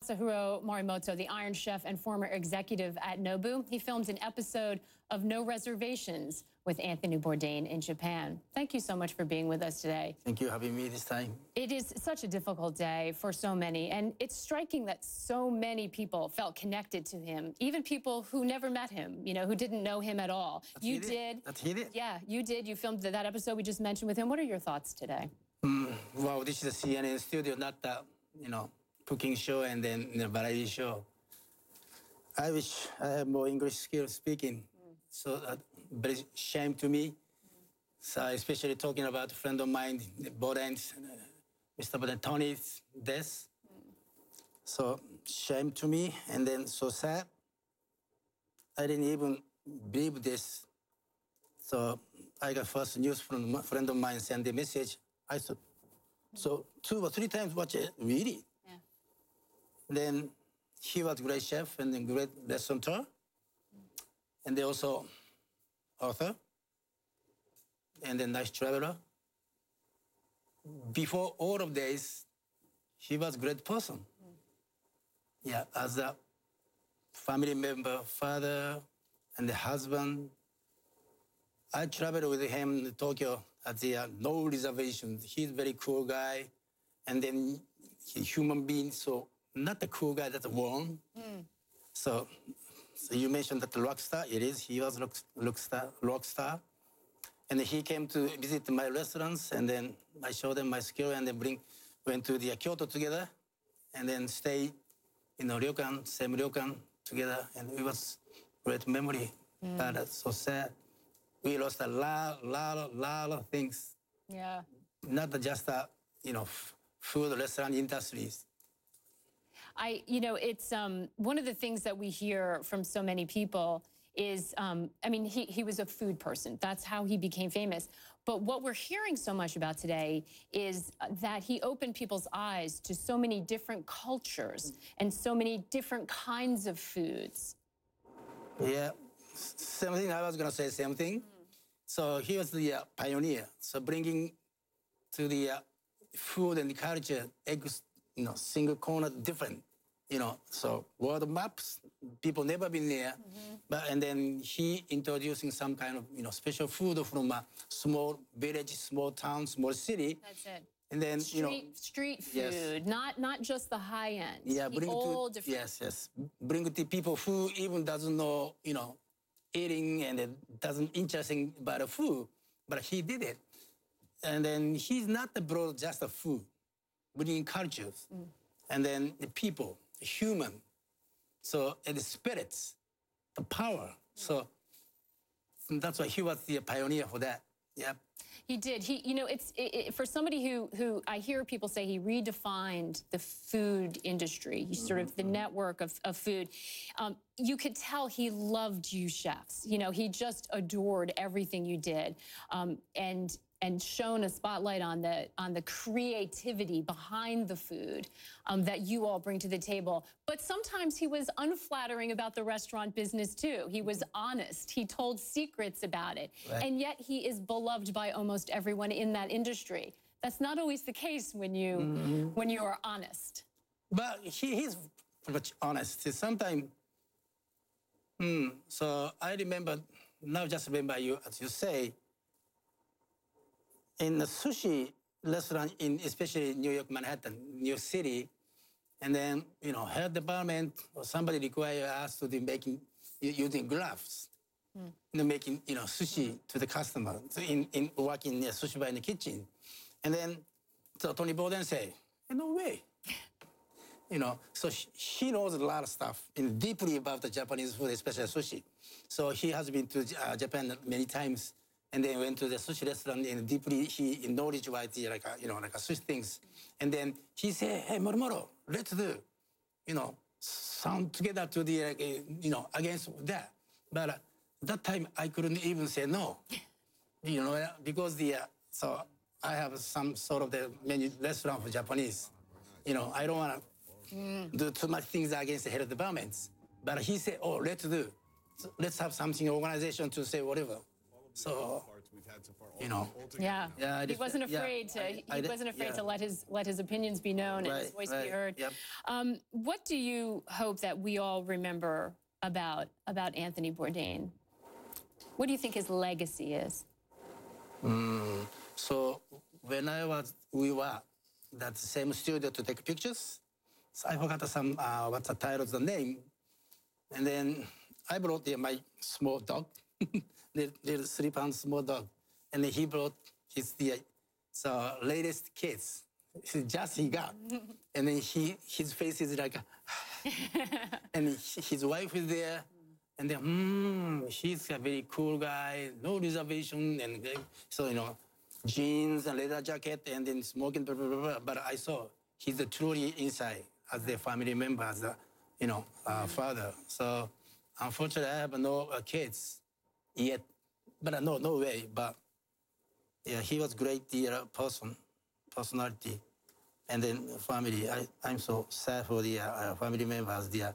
Masaharu Morimoto, the Iron Chef and former executive at Nobu. He filmed an episode of No Reservations with Anthony Bourdain in Japan. Thank you so much for being with us today. Thank you for having me this time. It is such a difficult day for so many, and it's striking that so many people felt connected to him, even people who never met him, who didn't know him at all. You did. Yeah, you did. You filmed that episode we just mentioned with him. What are your thoughts today? Wow, this is a CNN studio, not the, cooking show and then the variety show. I wish I had more English skills speaking. So very shame to me. So especially talking about a friend of mine, Bourdain, Mr. Bourdain, Tony's death. So shame to me, and then so sad. I didn't even believe this. So I got first news from a friend of mine, sent a message. I thought, so 2 or 3 times watch it, really? Yeah. Then he was a great chef and a great restaurateur. And they also author, and then nice traveler. Before all of this, he was a great person. Yeah, as a family member, father, and the husband. I traveled with him to Tokyo at the no reservations. He's a very cool guy, and then he's human being, so not a cool guy, that's warm. So you mentioned that the rock star, it is. He was rock star. And he came to visit my restaurants, and then I showed them my skill, and then went to the Kyoto together, and then stayed in a ryokan, same ryokan together, and it was great memory. But that's so sad. We lost a lot of things. Yeah. Not just food, restaurant industries. It's one of the things that we hear from so many people is, he was a food person. That's how he became famous. But what we're hearing so much about today is that he opened people's eyes to so many different cultures and so many different kinds of foods. Yeah, same thing. I was going to say same thing. So he was the pioneer. So bringing to the food and culture, single corner different, so world maps, people never been there. And then he introducing some kind of, special food from a small village, small town, small city. That's it. And then, street food, yes. not just the high end. Yeah, different. Yes. Bring to people who even doesn't know, eating and doesn't interesting about the food, but he did it. And then he's not about just the food, bringing cultures, and then the people, the human, so and the spirits, the power. So that's why he was the pioneer for that. Yeah. He did. For somebody who I hear people say he redefined the food industry, sort of the network of food. You could tell he loved you chefs. He just adored everything you did, and shone a spotlight on the creativity behind the food that you all bring to the table. But sometimes he was unflattering about the restaurant business too. He was honest. He told secrets about it. Right. And yet he is beloved by almost everyone in that industry. That's not always the case when you are honest. But he's pretty much honest. Sometimes, so I remember, now just remember you, as you say, in a sushi restaurant especially New York, Manhattan, New York City, and then, health department or somebody require us to be using gloves, making, sushi to the customer, in working in a sushi bar in the kitchen. And then so Tony Bourdain say, no way. So he knows a lot of stuff deeply about the Japanese food, especially sushi. So he has been to Japan many times, and then went to the sushi restaurant, and deeply he knowledge-wise, like sushi things. And then he said, hey, Morimoto, let's do, sound together to the, against that. But at that time, I couldn't even say no, because so I have some sort of the menu restaurant for Japanese. I don't want to do too much things against the head departments. But he said, oh, let's do. So let's have something, organization to say whatever. So you know. Yeah, Yeah, he wasn't afraid to let his opinions be known and his voice be heard. Yep. What do you hope that we all remember about Anthony Bourdain? What do you think his legacy is? So when we were that same studio to take pictures, so I forgot some what's the title, the name, and then I brought my small dog, little 3-pound small dog, and then he brought his latest kids. He got, and then his face is like, and his wife is there. And then, he's a very cool guy, no reservation, and so, you know, jeans and leather jacket, and then smoking, blah, blah, blah, blah. But I saw he's truly inside as their family member, as a, you know, father. So, unfortunately, I have no kids yet, but no way. But yeah, he was great personality, and then family. I'm so sad for the family members, their,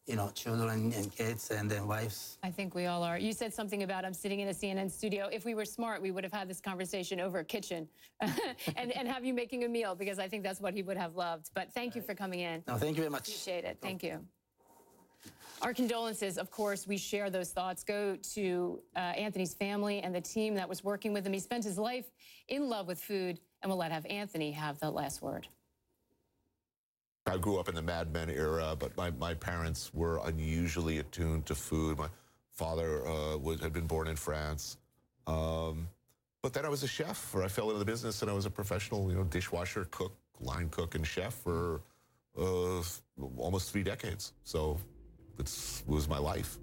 you know, children and kids and then wives. I think we all are. You said something about I'm sitting in a CNN studio. If we were smart, we would have had this conversation over a kitchen and have you making a meal, because I think that's what he would have loved. But thank you for coming in. No, thank you very much. Appreciate it. Thank you. Our condolences, of course, we share those thoughts, go to Anthony's family and the team that was working with him. He spent his life in love with food, and we'll have Anthony have the last word. I grew up in the Mad Men era, but my parents were unusually attuned to food. My father had been born in France. But then I was a chef, or I fell into the business, and I was a professional, you know, dishwasher, cook, line cook, and chef for almost 3 decades. So it was my life.